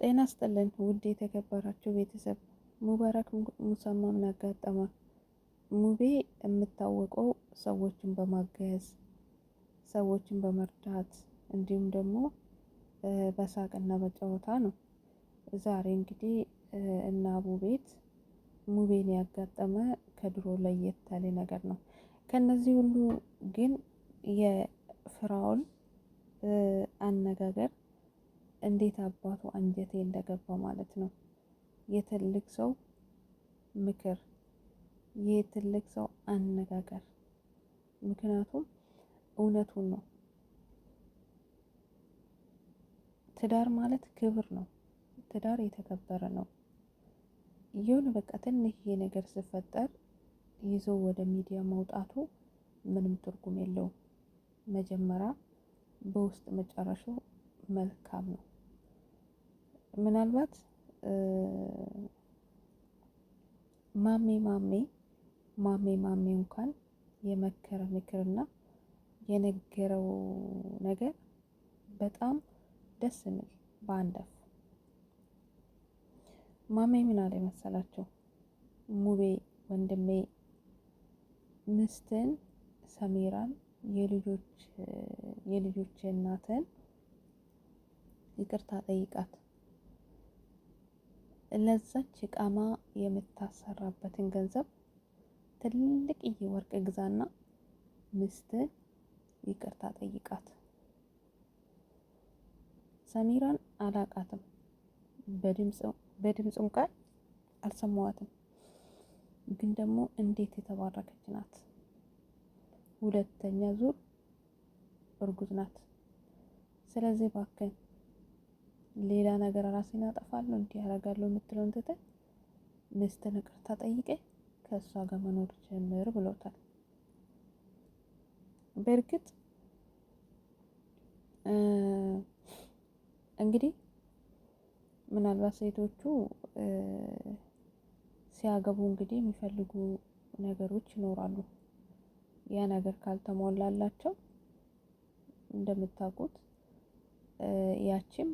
ጤና ይስጥልን ውድ የተከበራችሁ ቤተሰብ፣ ሙባረክ ሙሰማ ምን አጋጠመ? ሙቤ የምታወቀው ሰዎችን በማገዝ ሰዎችን በመርዳት እንዲሁም ደግሞ በሳቅና በጨዋታ ነው። ዛሬ እንግዲህ እና አቡ ቤት ሙቤን ያጋጠመ ከድሮ ለየት ያለ ነገር ነው። ከነዚህ ሁሉ ግን የፍራውን አነጋገር እንዴት አባቱ አንጀቴ እንደገባ ማለት ነው። የትልቅ ሰው ምክር፣ የትልቅ ሰው አነጋገር፣ ምክንያቱም እውነቱን ነው። ትዳር ማለት ክብር ነው። ትዳር የተከበረ ነው። የሆነ በቃ ትንሽዬ ነገር ሲፈጠር ይዞ ወደ ሚዲያ መውጣቱ ምንም ትርጉም የለውም። መጀመሪያ በውስጥ መጨረሻው መልካም ነው። ምናልባት ማሜ እንኳን የመከረ ምክርና የነገረው ነገር በጣም ደስ የሚል በአንድ አፍ። ማሜ ምን አለ መሰላቸው? ሙቤ ወንድሜ ምስትን ሰሚራን የልጆች እናትን ይቅርታ ጠይቃት፣ ለዛች እቃማ የምታሰራበትን ገንዘብ ትልቅዬ ወርቅ ግዛና ምስትን ይቅርታ ጠይቃት። ሰሚራን አላቃትም፣ በድምጽም ቃል አልሰማዋትም፣ ግን ደግሞ እንዴት የተባረከች ናት! ሁለተኛ ዙር እርጉዝ ናት። ስለዚህ ባክን ሌላ ነገር ራሴን አጠፋለሁ እንዲህ ያደርጋለሁ የምትለውን ትተህ ሚስትን ይቅርታ ጠይቄ ከእሷ ጋር መኖር ጀምር ብሎታል። በእርግጥ እንግዲህ ምናልባት ሴቶቹ ሲያገቡ እንግዲህ የሚፈልጉ ነገሮች ይኖራሉ። ያ ነገር ካልተሟላላቸው እንደምታውቁት ያቺም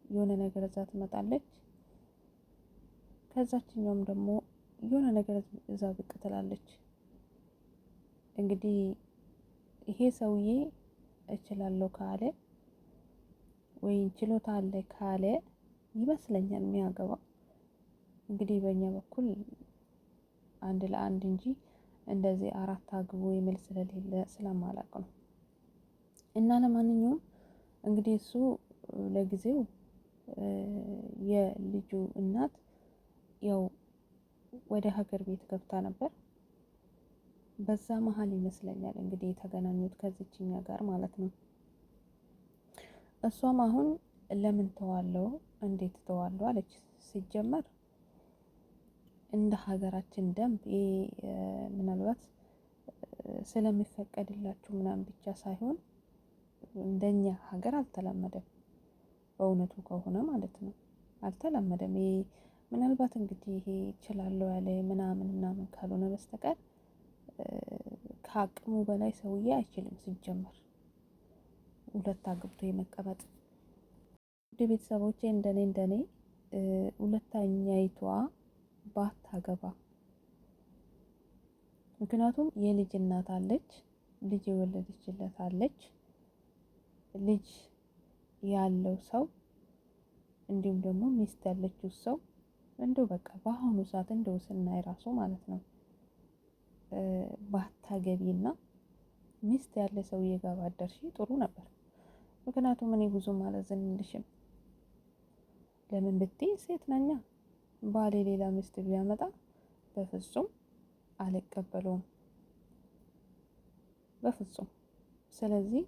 የሆነ ነገር እዛ ትመጣለች፣ ከዛችኛውም ደግሞ የሆነ ነገር እዛ ብቅ ትላለች። እንግዲህ ይሄ ሰውዬ እችላለሁ ካለ ወይ ችሎታ አለ ካለ ይመስለኛል የሚያገባው። እንግዲህ በእኛ በኩል አንድ ለአንድ እንጂ እንደዚህ አራት አግቡ የሚል ስለሌለ ስለማላውቅ ነው። እና ለማንኛውም እንግዲህ እሱ ለጊዜው የልጁ እናት ያው ወደ ሀገር ቤት ገብታ ነበር። በዛ መሀል ይመስለኛል እንግዲህ የተገናኙት ከዚችኛ ጋር ማለት ነው። እሷም አሁን ለምን ተዋለው እንዴት ተዋለው አለች። ሲጀመር እንደ ሀገራችን ደንብ ምናልባት ስለሚፈቀድላችሁ ምናምን ብቻ ሳይሆን እንደኛ ሀገር አልተለመደም። በእውነቱ ከሆነ ማለት ነው አልተለመደም። ይሄ ምናልባት እንግዲህ ይሄ እችላለሁ ያለ ምናምን ካልሆነ በስተቀር ከአቅሙ በላይ ሰውዬ አይችልም። ሲጀመር ሁለት አግብቶ የመቀመጥ ውድ ቤተሰቦቼ እንደኔ ሁለተኛይቷ ባታገባ። ምክንያቱም የልጅ እናት አለች፣ ልጅ የወለደችለት አለች። ልጅ ያለው ሰው እንዲሁም ደግሞ ሚስት ያለችው ሰው እንደው በቃ በአሁኑ ሰዓት እንደው ስናይ ራሱ ማለት ነው ባታገቢና ሚስት ያለ ሰውዬ ጋር ባደርሺ ጥሩ ነበር። ምክንያቱም እኔ ብዙም አላዘንልሽም። ለምን ብትይ ሴት ነኛ። ባሌ ሌላ ሚስት ቢያመጣ በፍጹም አልቀበለውም፣ በፍጹም። ስለዚህ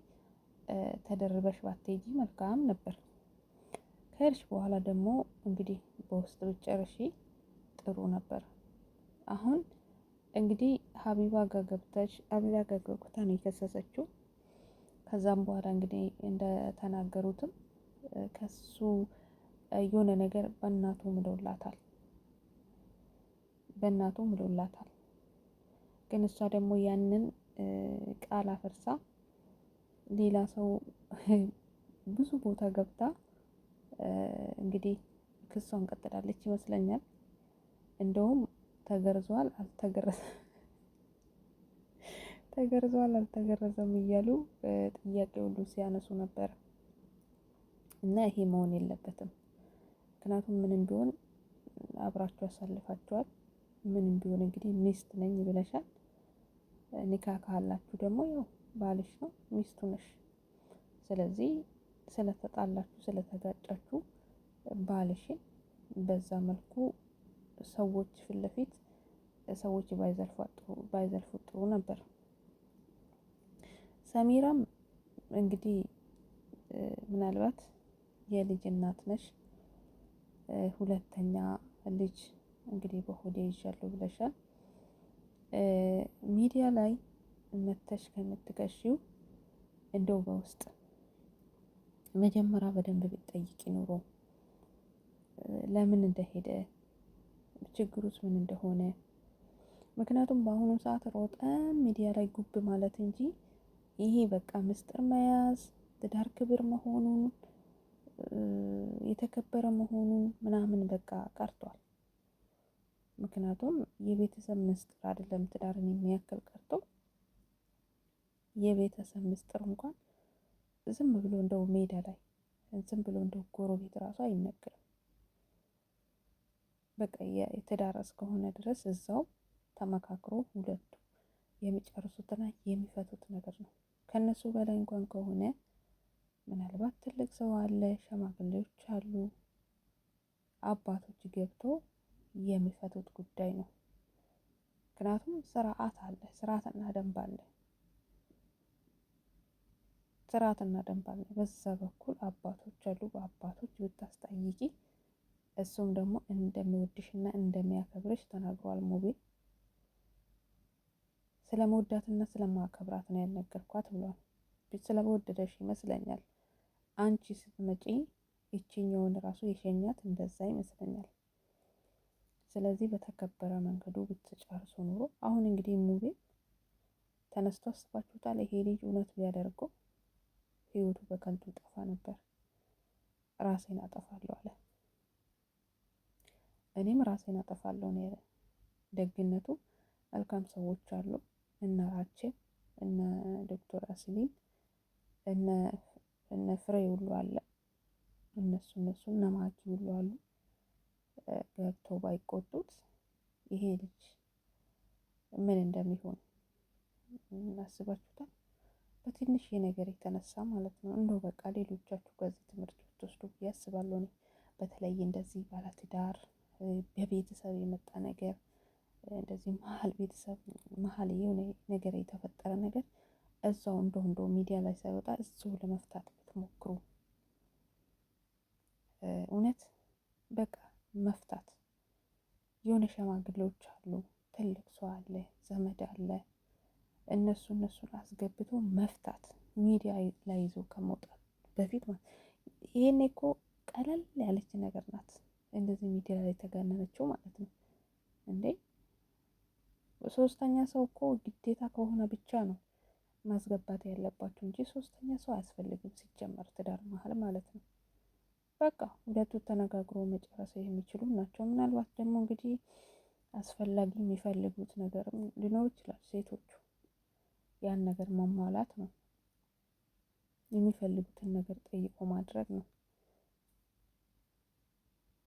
ተደርበሽ ባትሄጂ መልካም ነበር። ከሄድሽ በኋላ ደግሞ እንግዲህ በውስጥ ብትጨርሺ ጥሩ ነበር። አሁን እንግዲህ ሀቢባ ጋር ገብታ ነው የከሰሰችው። ከዛም በኋላ እንግዲህ እንደተናገሩትም ከሱ የሆነ ነገር በእናቱ ምለውላታል። ግን እሷ ደግሞ ያንን ቃል አፈርሳ ሌላ ሰው ብዙ ቦታ ገብታ እንግዲህ ክሷን ቀጥላለች ይመስለኛል። እንደውም ተገርዟል አልተገረዘም እያሉ ጥያቄ ሁሉ ሲያነሱ ነበር። እና ይሄ መሆን የለበትም። ምክንያቱም ምንም ቢሆን አብራችሁ ያሳልፋችኋል። ምንም ቢሆን እንግዲህ ሚስት ነኝ ብለሻል። ኒካ ካላችሁ ደግሞ ያው ባልሽ ነው፣ ሚስቱ ነሽ። ስለዚህ ስለተጣላችሁ ስለተጋጫችሁ ባልሽን በዛ መልኩ ሰዎች ፊት ለፊት ሰዎች ባይዘልፉት ጥሩ ነበር። ሰሚራም እንግዲህ ምናልባት የልጅ እናት ነሽ፣ ሁለተኛ ልጅ እንግዲህ በሆዴ ይዣለሁ ብለሻል። ሚዲያ ላይ መተሽ ከምትከሺው እንደው በውስጥ መጀመሪያ በደንብ ብትጠይቂ ኑሮ ለምን እንደሄደ ችግሩስ ምን እንደሆነ። ምክንያቱም በአሁኑ ሰዓት ሮጠን ሚዲያ ላይ ጉብ ማለት እንጂ ይሄ በቃ ምስጢር መያዝ ትዳር ክብር መሆኑን የተከበረ መሆኑን ምናምን በቃ ቀርቷል። ምክንያቱም የቤተሰብ ምስጢር አይደለም ትዳርን የሚያክል ቀርቶ የቤተሰብ ምስጢር እንኳን ዝም ብሎ እንደው ሜዳ ላይ ዝም ብሎ እንደው ጎረቤት ራሱ አይነገርም። በቃ የትዳር እስከሆነ ድረስ እዛው ተመካክሮ ሁለቱ የሚጨርሱትና የሚፈቱት ነገር ነው። ከነሱ በላይ እንኳን ከሆነ ምናልባት ትልቅ ሰው አለ፣ ሽማግሌዎች አሉ፣ አባቶች ገብቶ የሚፈቱት ጉዳይ ነው። ምክንያቱም ስርዓት አለ፣ ስርዓትና ደንብ አለ። ስርዓትና ደንብ አለ። በዛ በኩል አባቶች አሉ። በአባቶች ብታስጠይቂ እሱም ደግሞ እንደሚወድሽና እንደሚያከብርሽ ተናግሯል። ሙቤ ስለመወዳትና ስለማከብራት ነው ያልነገርኳት ብሏል። ስለመወደደሽ ይመስለኛል አንቺ ስትመጪ ይችኛውን ራሱ የሸኛት እንደዛ ይመስለኛል። ስለዚህ በተከበረ መንገዱ ብትጨርሱ ኑሮ አሁን እንግዲህ ሙቤ ተነስቶ አስባችሁታል። ይሄ ልጅ እውነት ቢያደርገው ህይወቱ በከንቱ ጠፋ ነበር። ራሴን አጠፋለሁ አለ። እኔም ራሴን አጠፋለሁ ነው ያለ። ደግነቱ መልካም ሰዎች አሉ፣ እነ ራቼል፣ እነ ዶክተር አስሊን፣ እነ ፍሬ ሁሉ አለ። እነሱ እነ ማኪ ሁሉ አሉ። ገብተው ባይቆጡት ይሄ ልጅ ምን እንደሚሆን አስባችሁታል? በትንሽ ነገር የተነሳ ማለት ነው። እንደው በቃ ሌሎቻችሁ ከዚህ ትምህርት ብትወስዱ ብዬ አስባለሁ። እኔ በተለይ እንደዚህ ባለትዳር በቤተሰብ የመጣ ነገር እንደዚህ መሀል ቤተሰብ መሀል የሆነ ነገር የተፈጠረ ነገር እዛው እንደው ሚዲያ ላይ ሳይወጣ እዛው ለመፍታት ብትሞክሩ እውነት በቃ መፍታት። የሆነ ሸማግሌዎች አሉ፣ ትልቅ ሰው አለ፣ ዘመድ አለ። እነሱን አስገብቶ መፍታት ሚዲያ ላይ ይዞ ከመውጣት በፊት ማለት ይሄኔ እኮ ቀለል ያለች ነገር ናት። እንደዚህ ሚዲያ ላይ የተጋነነችው ማለት ነው እንዴ። ሶስተኛ ሰው እኮ ግዴታ ከሆነ ብቻ ነው ማስገባት ያለባችሁ እንጂ ሶስተኛ ሰው አያስፈልግም ሲጀመር ትዳር መሀል ማለት ነው። በቃ ሁለቱ ተነጋግሮ መጨረስ የሚችሉ ናቸው። ምናልባት ደግሞ እንግዲህ አስፈላጊ የሚፈልጉት ነገርም ሊኖር ይችላል። ሴቶቹ ያን ነገር ማሟላት ነው፣ የሚፈልጉትን ነገር ጠይቆ ማድረግ ነው።